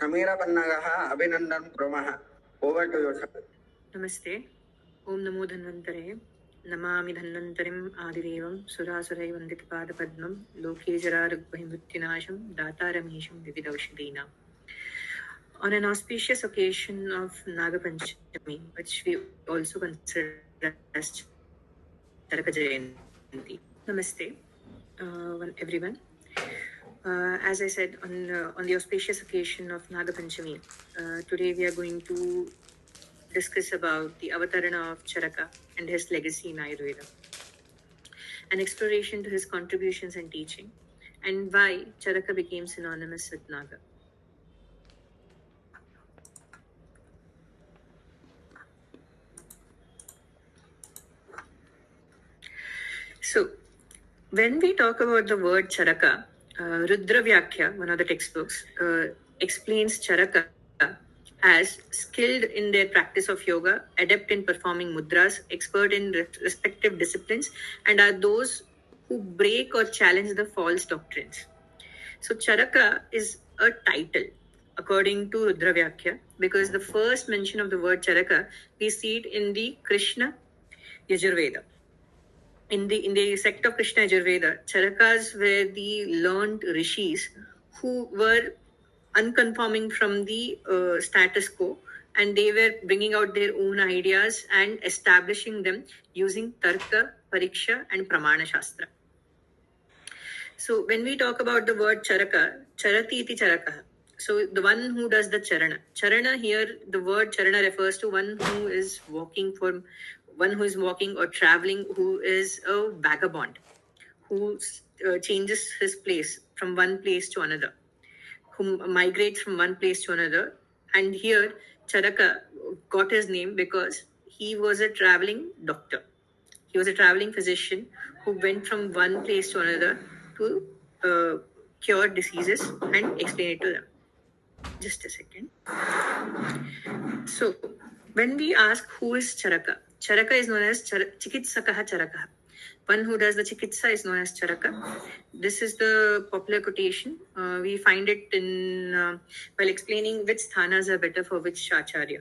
समीरपन्नगः अभिनन्दनं कुर्मः. Over to you, sir. नमस्ते. ओम नमो धन्वन्तरे. नमामि धन्वन्तरिम् आदिदेवं सुरासुरैवन्दितपादपद्मं लोके जरारुग्भयमृत्युनाशं दातारमीशं विविधौषधीनां. On an auspicious occasion of Nagapanchami, which we also consider as Charaka Jayanti. Namaste, everyone. As I said, on the auspicious occasion of Nagapanchami, today we are going to discuss about the avatarana of Charaka and his legacy in Ayurveda, an exploration to his contributions and teaching, and why Charaka became synonymous with Naga. So, when we talk about the word Charaka, Rudra Vyakya, one of the textbooks, explains Charaka as skilled in their practice of yoga, adept in performing mudras, expert in respective disciplines, and are those who break or challenge the false doctrines. So Charaka is a title according to Rudra Vyakya, because the first mention of the word Charaka, we see it in the Krishna Yajurveda. In the sect of Krishna Yajurveda, Charakas were the learned rishis who were unconforming from the status quo, and they were bringing out their own ideas and establishing them using Tarka, Pariksha, and Pramana Shastra. So when we talk about the word Charaka, Charati iti Charaka. So the one who does the Charana. Charana here, the word Charana refers to one who is walking or traveling, who is a vagabond, who changes his place from one place to another, who migrates from one place to another. And here, Charaka got his name because he was a traveling doctor. He was a traveling physician who went from one place to another to cure diseases and explain it to them. Just a second. So, when we ask who is Charaka, Charaka is known as Chikitsakaha Charaka. One who does the chikitsa is known as Charaka. This is the popular quotation. We find it in while explaining which sthanas are better for which acharya.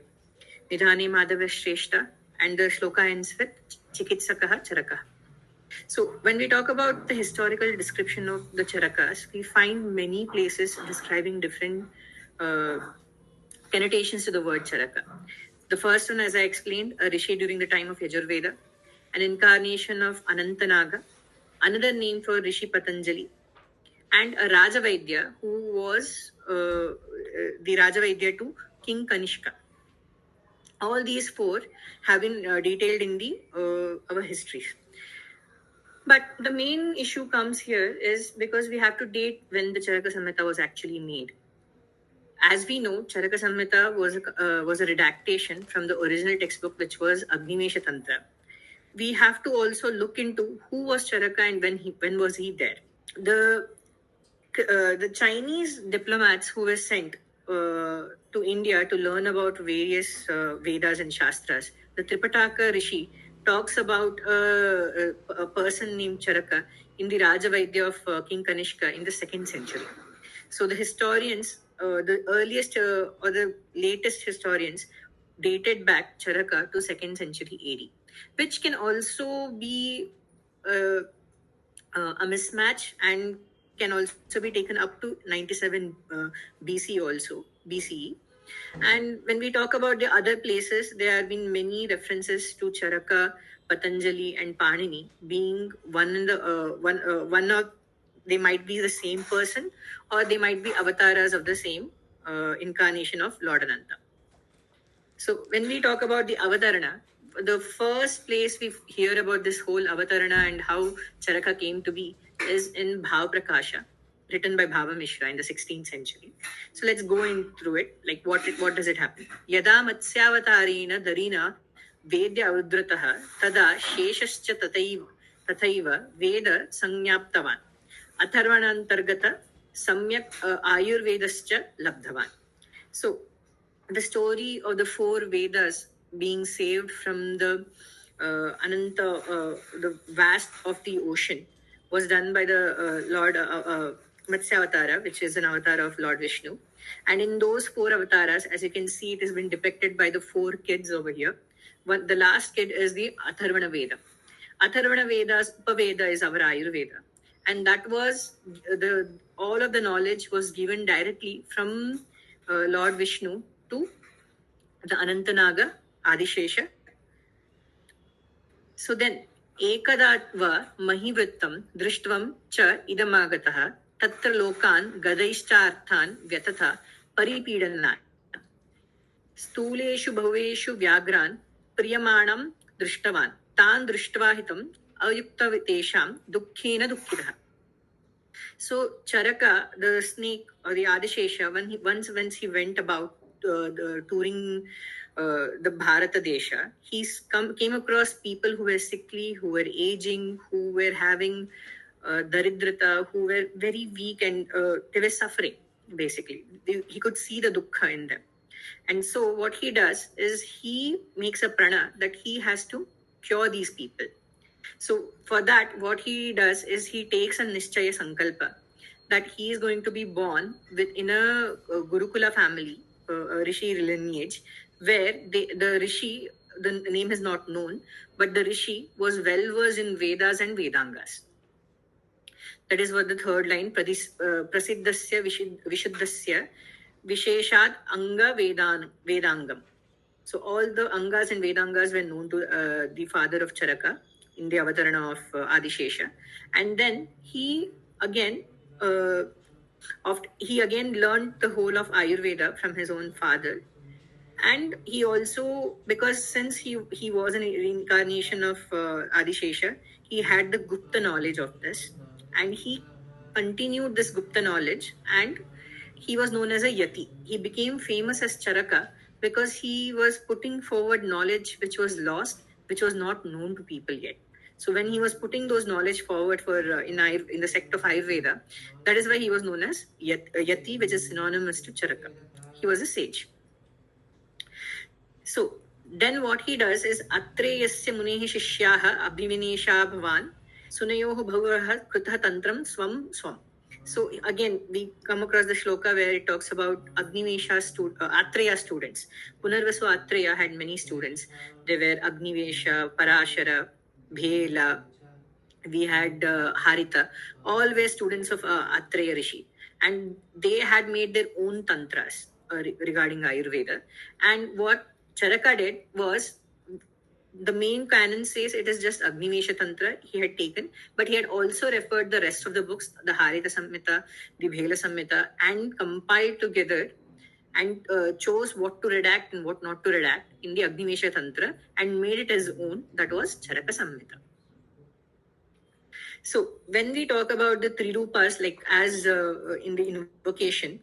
Nidhane Madhava Shrestha, and the shloka ends with Chikitsakaha Charaka. So when we talk about the historical description of the Charakas, we find many places describing different connotations to the word Charaka. The first one, as I explained, a rishi during the time of Yajurveda, an incarnation of Anantanaga, another name for Rishi Patanjali, and a Rajavaidya who was the Rajavaidya to King Kanishka. All these four have been detailed in our histories. But the main issue comes here is because we have to date when the Charaka Samhita was actually made. As we know, Charaka Samhita was a redactation from the original textbook, which was Agnimesha Tantra. We have to also look into who was Charaka and when was he there. The Chinese diplomats who were sent to India to learn about various Vedas and Shastras, the Tripitaka Rishi talks about a person named Charaka in the Rajavaidya of King Kanishka in the 2nd century. So the historians, the earliest or the latest historians, dated back Charaka to 2nd century AD, which can also be a mismatch and can also be taken up to 97 BCE. And when we talk about the other places, there have been many references to Charaka, Patanjali, and Panini being one of, they might be the same person, or they might be avatars of the same incarnation of Lord Ananta. So when we talk about the avatarana, the first place we hear about this whole avatarana and how Charaka came to be is in Bhav Prakasha, written by Bhava Mishra in the 16th century. So let's go in through it. Like what does it happen? Yada Matsyavatarena Darina Vedya Udrataha Tada Sheshascha Tathaiva Veda Sanyaptavan Atharvanantargata Samyak Ayurvedascha Labdhavan. So the story of the 4 Vedas being saved from the Ananta, the vast of the ocean, was done by the Lord Matsyavatara, which is an avatar of Lord Vishnu. And in those 4 avatars, as you can see, it has been depicted by the 4 kids over here. The last kid is the Atharvana Veda. Atharvana Veda's Upaveda is our Ayurveda. And that was all of the knowledge was given directly from Lord Vishnu to the Anantanaga Adishesha. So then, ekada mahivrittam drishtvam cha idamagatah tatra lokan gadaishcharthan vyatata paripidana stuleshu bhaveshu vyagran priyamanam drishtavan tan drishtvahitam ayuktavitesham dukkhena dukkhitah. So Charaka, the snake or the Adishesha, once he went about the touring the Bharata Desha, came across people who were sickly, who were aging, who were having daridrata, who were very weak, and they were suffering, basically. He could see the dukkha in them. And so what he does is he makes a prana that he has to cure these people. So for that, what he does is he takes a Nischaya Sankalpa that he is going to be born in a Gurukula family, a Rishi lineage, where the Rishi, the name is not known, but the Rishi was well versed in Vedas and Vedangas. That is what the third line, Prasiddhasya Vishuddhasya Visheshat Anga Vedangam. So all the Angas and Vedangas were known to the father of Charaka in the avatarana of Adishesha. And then he again learned the whole of Ayurveda from his own father. And he also, because since he was a reincarnation of Adishesha, he had the Gupta knowledge of this. And he continued this Gupta knowledge, and he was known as a Yati. He became famous as Charaka because he was putting forward knowledge which was lost, which was not known to people yet. So when he was putting those knowledge forward for in the sect of Ayurveda, that is why he was known as Yati, which is synonymous to Charaka. He was a sage. So then what he does is Atreyasya Munehi Shishyaha Abhimanesha Bhavan Sunayohu Bhavaha Krutha Tantram Swam. So again, we come across the shloka where it talks about Atreya students. Punarvasu Atreya had many students. They were Agnivesha, Parashara, Bhela, we had Harita. All were students of Atreya Rishi. And they had made their own tantras regarding Ayurveda. And what Charaka did was, the main canon says it is just Agnivesha Tantra he had taken, but he had also referred the rest of the books, the Harita Samhita, the Bhela Samhita, and compiled together and chose what to redact and what not to redact in the Agnivesha Tantra and made it his own. That was Charaka Samhita. So when we talk about the three rupas, like as in the invocation,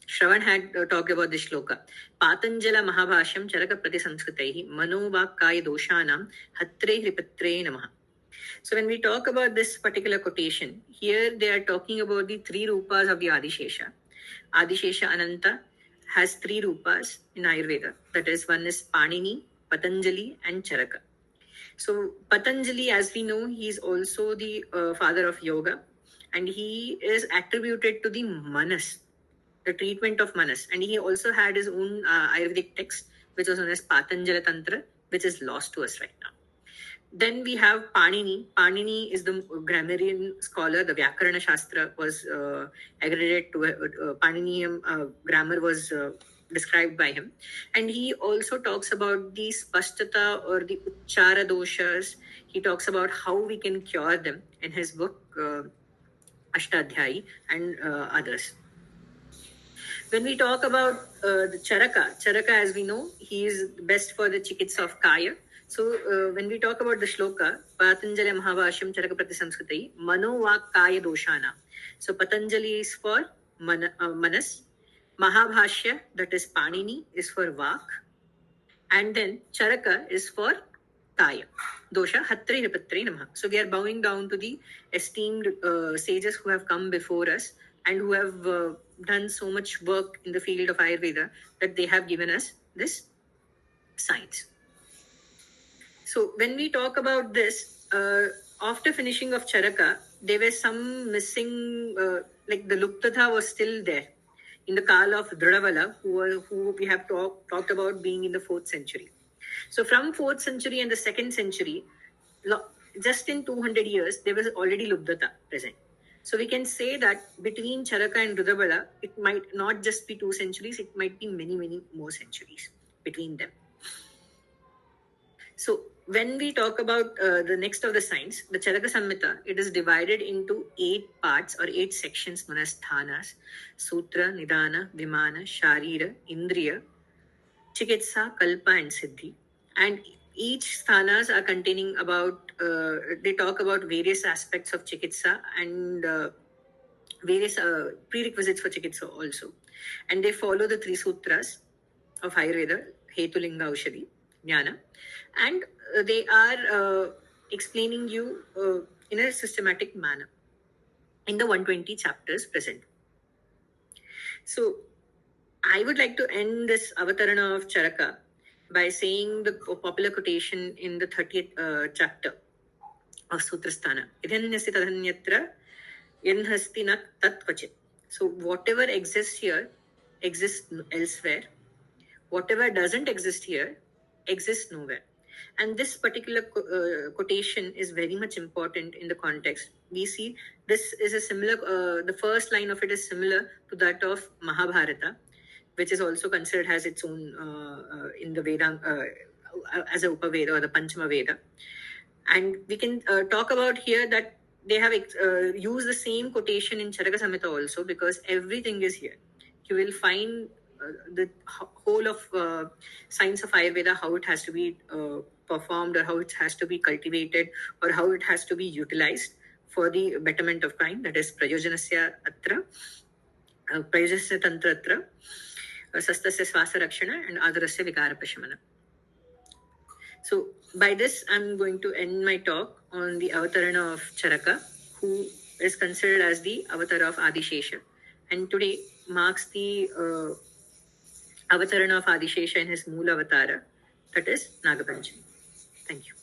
Shravan had talked about this shloka. Patanjala Mahabhashyam Charaka Prati Sanskritaihi Manovakaya Doshanam Hatre Hripatre Namaha. So when we talk about this particular quotation, here they are talking about the three rupas of the Adishesha. Adishesha Ananta has three rupas in Ayurveda. That is, one is Panini, Patanjali, and Charaka. So Patanjali, as we know, he is also the father of yoga, and he is attributed to the Manas, the treatment of Manas. And he also had his own Ayurvedic text, which was known as Patanjala Tantra, which is lost to us right now. Then we have Panini. Panini is the grammarian scholar. The Vyakarana Shastra was aggregated to Paninian grammar was described by him. And he also talks about the spashtata or the uchara doshas. He talks about how we can cure them in his book Ashtadhyayi and others. When we talk about the Charaka, as we know, he is best for the chikitsa of Kaya. So when we talk about the shloka, Patanjali Mahabhashyam Charaka Prati Sanskritai, Mano Vak Kaya Doshana. So Patanjali is for Manas, Mahabhashya, that is Panini, is for Vak, and then Charaka is for Kaya. Dosha Hatre Ripatre Namaha. So we are bowing down to the esteemed sages who have come before us and who have done so much work in the field of Ayurveda that they have given us this science. So when we talk about this, after finishing of Charaka, there were some missing, like the Luptatha was still there in the Kala of Dradavala, who we have talked about being in the 4th century. So from 4th century and the 2nd century, just in 200 years, there was already Lubdata present. So we can say that between Charaka and Rudabala, it might not just be 2 centuries, it might be many, many more centuries between them. So when we talk about the next of the signs, the Charaka Samhita, it is divided into 8 parts or 8 sections known as sthanas: Sutra, Nidana, Vimana, Sharira, Indriya, Chikitsa, Kalpa, and Siddhi. And each sthanas are containing about, they talk about various aspects of Chikitsa and various prerequisites for Chikitsa also. And they follow the 3 sutras of Ayurveda, Hetulinga, Aushadhi, Jnana. And they are explaining you in a systematic manner in the 120 chapters present. So I would like to end this avatarana of Charaka by saying the popular quotation in the 30th chapter of Sutrasthana. Idhanyasya tadhanyatra yanhasti na tat kvachit. So whatever exists here exists elsewhere. Whatever doesn't exist here exists nowhere. And this particular quotation is very much important in the context. We see this is a similar, the first line of it is similar to that of Mahabharata, which is also considered as its own in the Vedanta, as a Upaveda or the Panchama Veda. And we can talk about here that they have used the same quotation in Charaka Samhita also, because everything is here. You will find the whole of science of Ayurveda, how it has to be performed, or how it has to be cultivated, or how it has to be utilized for the betterment of kind. That is Prayojanasya Atra, Prayojasya Tantra Atra, Sastasya Swasa Rakshana, and Adarasya Vikara Pashamana. So by this, I'm going to end my talk on the avatarana of Charaka, who is considered as the avatar of Adishesha. And today marks the avatarana of Adishesha in his Moola Avatara, that is Nagapanchami. Thank you.